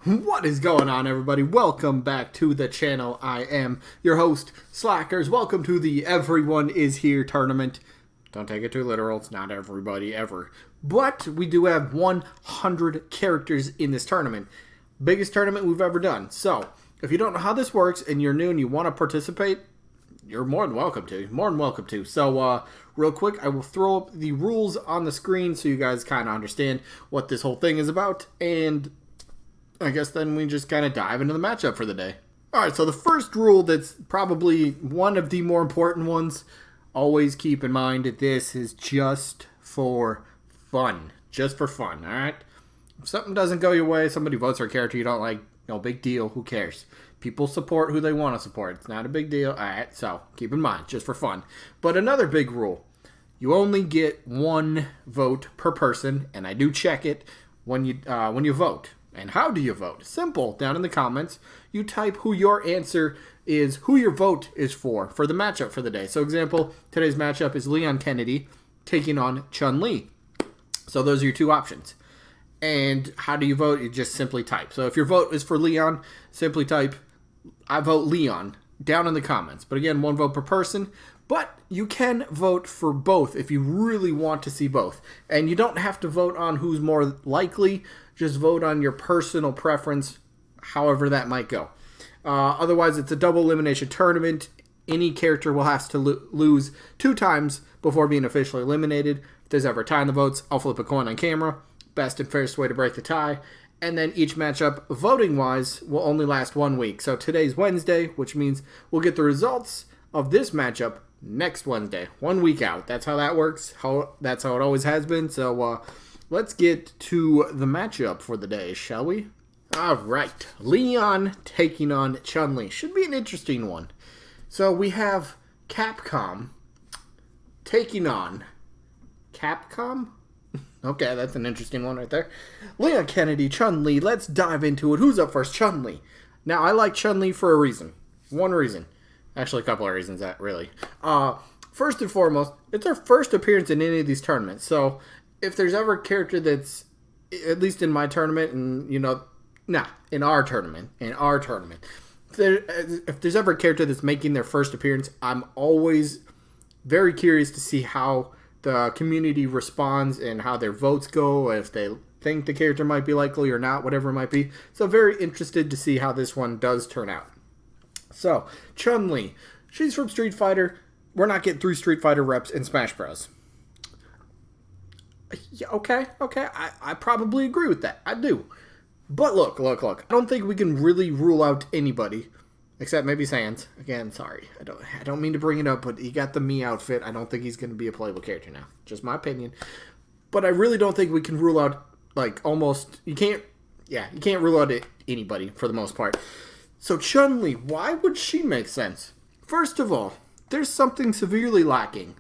What is going on, everybody? Welcome back to the channel. I am your host, Slackerz. Welcome to the Everyone Is Here tournament. Don't take it too literal. It's not everybody ever. But we do have 100 characters in this tournament. Biggest tournament we've ever done. So, if you don't know how this works and you're new and you want to participate, you're more than welcome to. So, real quick, I will throw up the rules on the screen so you guys kind of understand what this whole thing is about. And I guess then we just kind of dive into the matchup for the day. Alright, so the first rule that's probably one of the more important ones, always keep in mind that this is just for fun. Just for fun, alright? If something doesn't go your way, somebody votes for a character you don't like, no big deal, who cares? People support who they want to support. It's not a big deal, alright? So, keep in mind, just for fun. But another big rule, you only get one vote per person, and I do check it when you vote. And how do you vote? Simple. Down in the comments, you type who your answer is, who your vote is for the matchup for the day. So, example, today's matchup is Leon Kennedy taking on Chun-Li. So, those are your two options. And how do you vote? You just simply type. So, if your vote is for Leon, simply type, I vote Leon, down in the comments. But again, one vote per person. But you can vote for both if you really want to see both. And you don't have to vote on who's more likely. Just vote on your personal preference, however that might go. Otherwise, it's a double elimination tournament. Any character will have to lose 2 times before being officially eliminated. If there's ever a tie in the votes, I'll flip a coin on camera. Best and fairest way to break the tie. And then each matchup, voting-wise, will only last 1 week. So today's Wednesday, which means we'll get the results of this matchup next Wednesday, 1 week out. That's how that works. That's how it always has been. So let's get to the matchup for the day, shall we? All right, Leon taking on Chun-Li. Should be an interesting one. So we have Capcom taking on Capcom. Okay, that's an interesting one right there. Leon Kennedy, Chun-Li. Let's dive into it. Who's up first? Chun-Li. Now, I like Chun-Li for a reason. One reason. Actually, a couple of reasons, that really. First and foremost, it's her first appearance in any of these tournaments. So, if there's ever a character that's, at least in my tournament, and, in our tournament, if there's ever a character that's making their first appearance, I'm always very curious to see how the community responds and how their votes go, if they think the character might be likely or not, whatever it might be. So, very interested to see how this one does turn out. So, Chun-Li, she's from Street Fighter. We're not getting 3 Street Fighter reps in Smash Bros. Yeah, okay. I probably agree with that. I do. But look. I don't think we can really rule out anybody, except maybe Sans. Again, sorry. I don't mean to bring it up, but he got the Mii outfit. I don't think he's going to be a playable character now. Just my opinion. But I really don't think we can rule out, you can't rule out anybody for the most part. So Chun-Li, why would she make sense? First of all, there's something severely lacking.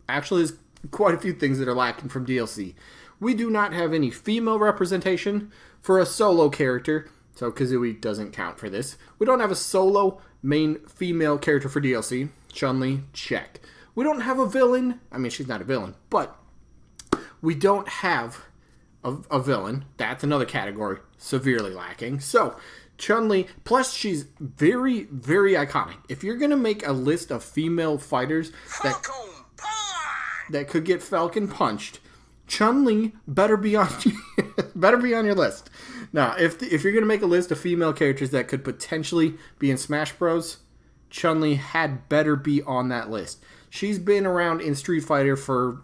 Actually, there's quite a few things that are lacking from DLC. We do not have any female representation for a solo character, so Kazooie doesn't count for this. We don't have a solo main female character for DLC. Chun-Li, check. We don't have a villain. I mean, she's not a villain, but we don't have a villain. That's another category severely lacking. So, Chun-Li, plus she's very, very iconic. If you're going to make a list of female fighters that could get Falcon punched, Chun-Li better be on your list. Now, if you're going to make a list of female characters that could potentially be in Smash Bros, Chun-Li had better be on that list. She's been around in Street Fighter for,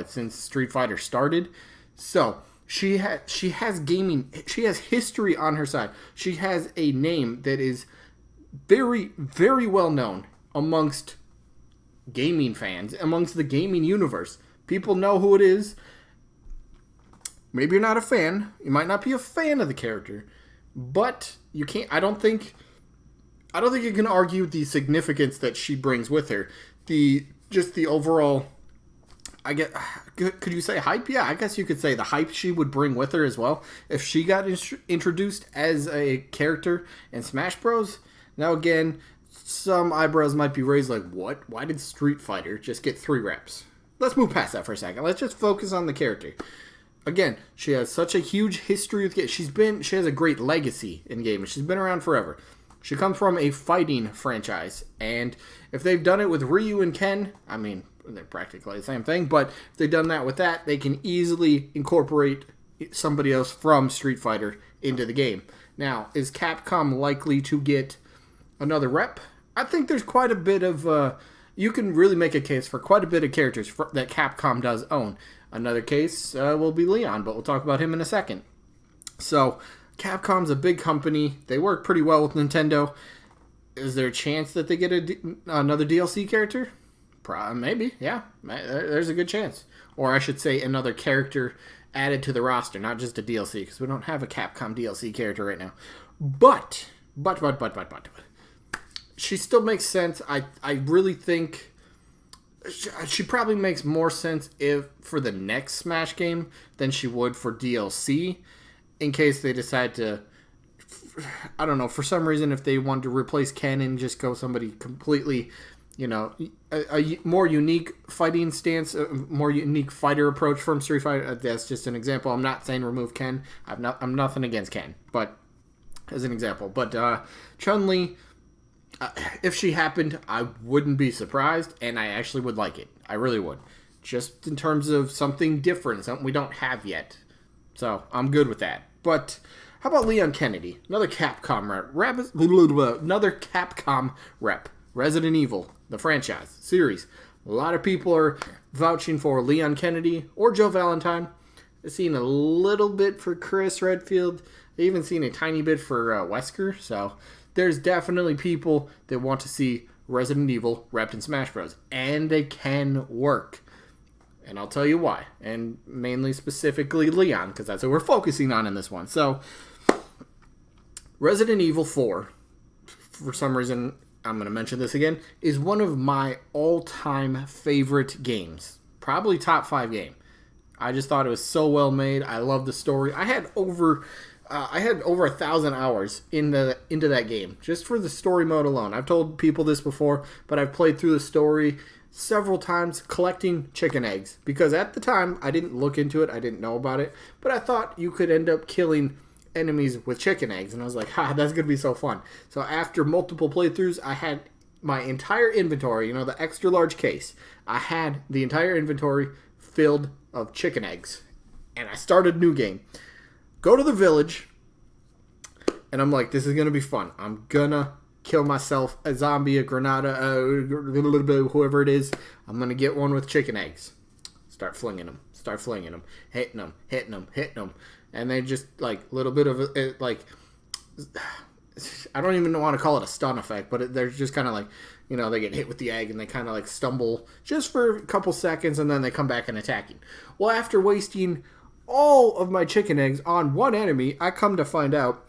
since Street Fighter started? So, she has gaming, she has history on her side. She has a name that is very, very well known amongst gaming fans, amongst the gaming universe. People know who it is. Maybe you're not a fan. You might not be a fan of the character, but you can't. I don't think you can argue the significance that she brings with her. The overall, could you say hype? Yeah, I guess you could say the hype she would bring with her as well. If she got introduced as a character in Smash Bros. Now again, some eyebrows might be raised like, what? Why did Street Fighter just get 3 reps? Let's move past that for a second. Let's just focus on the character. again, she has such a huge history with games. She has a great legacy in gaming. She's been around forever. She comes from a fighting franchise, and if they've done it with Ryu and Ken, I mean, they're practically the same thing, but if they've done that with that, they can easily incorporate somebody else from Street Fighter into the game. Now, is Capcom likely to get another rep? I think there's quite a bit of, you can really make a case for quite a bit of characters that Capcom does own. Another case will be Leon, but we'll talk about him in a second. So, Capcom's a big company. They work pretty well with Nintendo. Is there a chance that they get another DLC character? Maybe, yeah. There's a good chance. Or I should say another character added to the roster, not just a DLC, because we don't have a Capcom DLC character right now. But, she still makes sense. I really think she probably makes more sense for the next Smash game than she would for DLC, in case they decide to, I don't know, for some reason, if they want to replace Ken and just go somebody completely, a more unique fighting stance, a more unique fighter approach from Street Fighter. That's just an example. I'm not saying remove Ken. I'm nothing against Ken, but as an example. But Chun-Li, if she happened, I wouldn't be surprised, and I actually would like it. I really would. Just in terms of something different, something we don't have yet. So, I'm good with that. But how about Leon Kennedy? Another Capcom rep. Resident Evil, the franchise, series. A lot of people are vouching for Leon Kennedy or Joe Valentine. I've seen a little bit for Chris Redfield. I've even seen a tiny bit for Wesker. So, there's definitely people that want to see Resident Evil repped in Smash Bros. And they can work. And I'll tell you why. And mainly specifically Leon, because that's what we're focusing on in this one. So, Resident Evil 4, for some reason, I'm going to mention this again, is one of my all-time favorite games. Probably top 5 game. I just thought it was so well made. I love the story. I had over 1,000 hours into that game, just for the story mode alone. I've told people this before, but I've played through the story several times collecting chicken eggs, because at the time I didn't look into it, I didn't know about it, but I thought you could end up killing enemies with chicken eggs, and I was like, that's gonna be so fun. So after multiple playthroughs, I had my entire inventory, the extra large case, I had the entire inventory filled of chicken eggs, and I started a new game. Go to the village, and I'm like, this is gonna be fun. I'm gonna kill myself, a zombie, a granada, whoever it is. I'm going to get one with chicken eggs. Start flinging them. Hitting them. And they just, like, a little bit of, like, I don't even want to call it a stun effect, but they're just kind of like, they get hit with the egg and they kind of, like, stumble just for a couple seconds, and then they come back and attacking. Well, after wasting all of my chicken eggs on one enemy, I come to find out,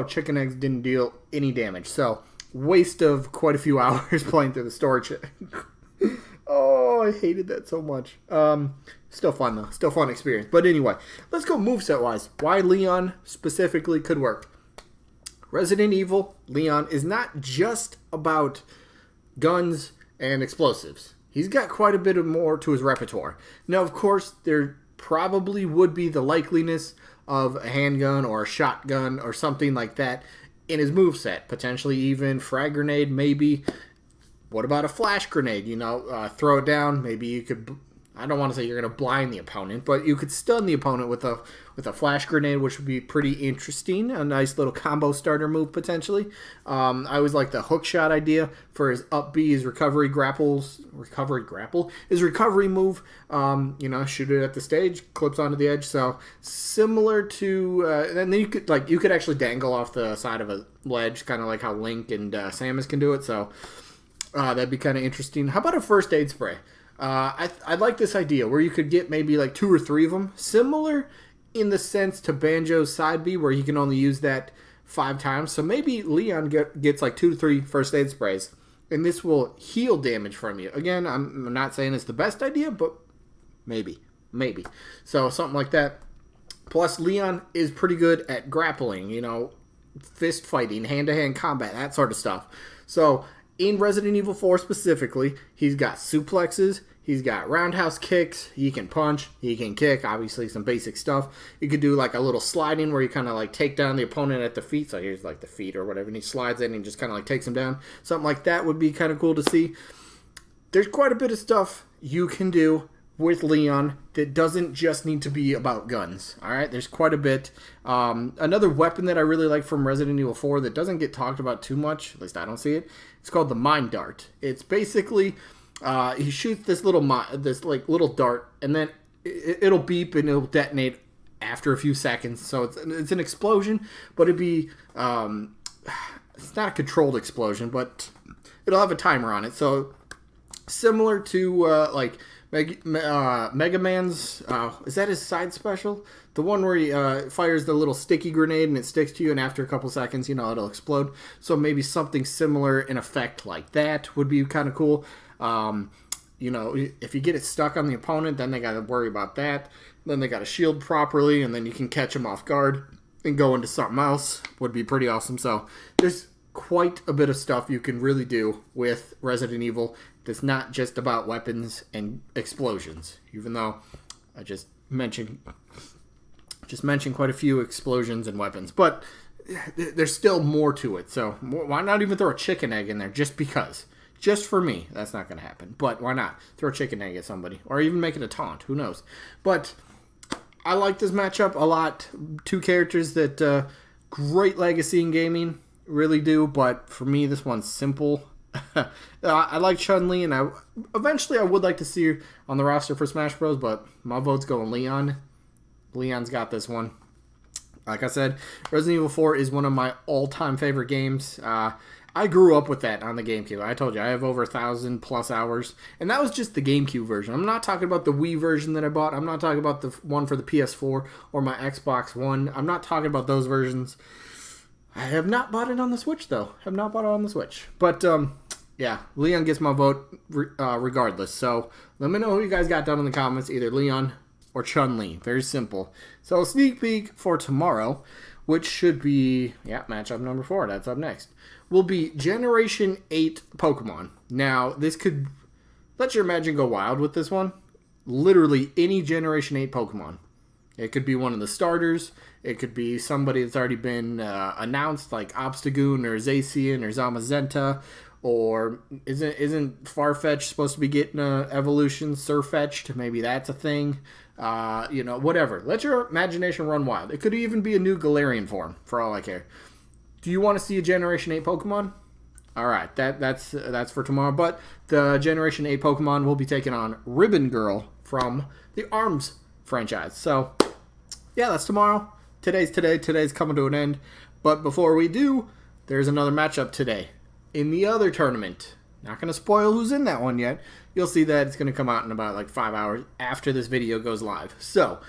chicken eggs didn't deal any damage. So, waste of quite a few hours playing through the story. I hated that so much. Still fun, though. Still fun experience. But anyway, let's go moveset-wise. Why Leon specifically could work. Resident Evil, Leon, is not just about guns and explosives. He's got quite a bit of more to his repertoire. Now, of course, there probably would be the likeliness of a handgun or a shotgun or something like that in his moveset. Potentially even frag grenade, maybe. What about a flash grenade? Throw it down. Maybe you could, I don't want to say you're going to blind the opponent, but you could stun the opponent with a flash grenade, which would be pretty interesting. A nice little combo starter move, potentially. I always like the hook shot idea for his up B, his recovery grapple, his recovery move. Shoot it at the stage, clips onto the edge. So similar to, and then you could actually dangle off the side of a ledge, kind of like how Link and Samus can do it. So that'd be kind of interesting. How about a first aid spray? I like this idea where you could get maybe like 2 or 3 of them. Similar in the sense to Banjo's side B, where he can only use that 5 times. So maybe Leon gets like 2 to 3 first aid sprays, and this will heal damage from you. Again, I'm not saying it's the best idea, but maybe. So something like that. Plus, Leon is pretty good at grappling, fist fighting, hand-to-hand combat, that sort of stuff. So in Resident Evil 4 specifically, he's got suplexes, He's got roundhouse kicks. He can punch. He can kick. Obviously, some basic stuff. You could do like a little sliding where you kind of like take down the opponent at the feet. So here's like the feet or whatever. And he slides in and just kind of like takes him down. Something like that would be kind of cool to see. There's quite a bit of stuff you can do with Leon that doesn't just need to be about guns. All right, there's quite a bit. Another weapon that I really like from Resident Evil 4 that doesn't get talked about too much, at least I don't see it. It's called the Mind Dart. It's basically he shoots this little little dart, and then it'll beep and it'll detonate after a few seconds. So it's an explosion, but it'd be it's not a controlled explosion, but it'll have a timer on it. So similar to like Mega Man's, is that his side special? The one where he fires the little sticky grenade and it sticks to you, and after a couple seconds, you know, it'll explode. So maybe something similar in effect like that would be kind of cool. You know, if you get it stuck on the opponent, then they got to worry about that. Then they got to shield properly, and then you can catch them off guard and go into something else. Would be pretty awesome. So there's quite a bit of stuff you can really do with Resident Evil that's not just about weapons and explosions, even though I just mentioned quite a few explosions and weapons, but there's still more to it. So why not even throw a chicken egg in there just because? Just for me. That's not going to happen, but why not throw a chicken egg at somebody or even make it a taunt? Who knows? But I like this matchup a lot. Two characters that great legacy in gaming, really do, but for me this one's simple. I like Chun-Li, and eventually I would like to see her on the roster for Smash Bros, but my vote's going Leon. Leon's got this one. Like I said, Resident Evil 4 is one of my all-time favorite games. I grew up with that on the GameCube. I told you, I have over 1,000+ hours, and that was just the GameCube version. I'm not talking about the Wii version that I bought. I'm not talking about the one for the PS4 or my Xbox One. I'm not talking about those versions. I have not bought it on the Switch, though. Have not bought it on the Switch. But, yeah, Leon gets my vote regardless. So let me know who you guys got down in the comments, either Leon or Chun-Li. Very simple. So sneak peek for tomorrow, which should be, yeah, matchup number 4. That's up next. Will be Generation 8 Pokemon. Now, this could, let your imagine go wild with this one. Literally any Generation 8 Pokemon. It could be one of the starters. It could be somebody that's already been announced, like Obstagoon or Zacian or Zamazenta. Or isn't Farfetch supposed to be getting an evolution? Surfetched, maybe that's a thing. You know, whatever. Let your imagination run wild. It could even be a new Galarian form, for all I care. Do you want to see a Generation 8 Pokemon? All right, that's for tomorrow. But the Generation 8 Pokemon will be taking on Ribbon Girl from the ARMS franchise. So, yeah, that's tomorrow. Today's today. Today's coming to an end. But before we do, there's another matchup today in the other tournament. Not going to spoil who's in that one yet. You'll see that it's going to come out in about like 5 hours after this video goes live. So,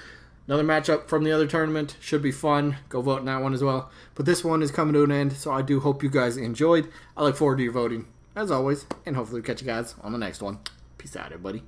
another matchup from the other tournament. Should be fun. Go vote in that one as well. But this one is coming to an end, so I do hope you guys enjoyed. I look forward to your voting, as always, and hopefully we'll catch you guys on the next one. Peace out, everybody.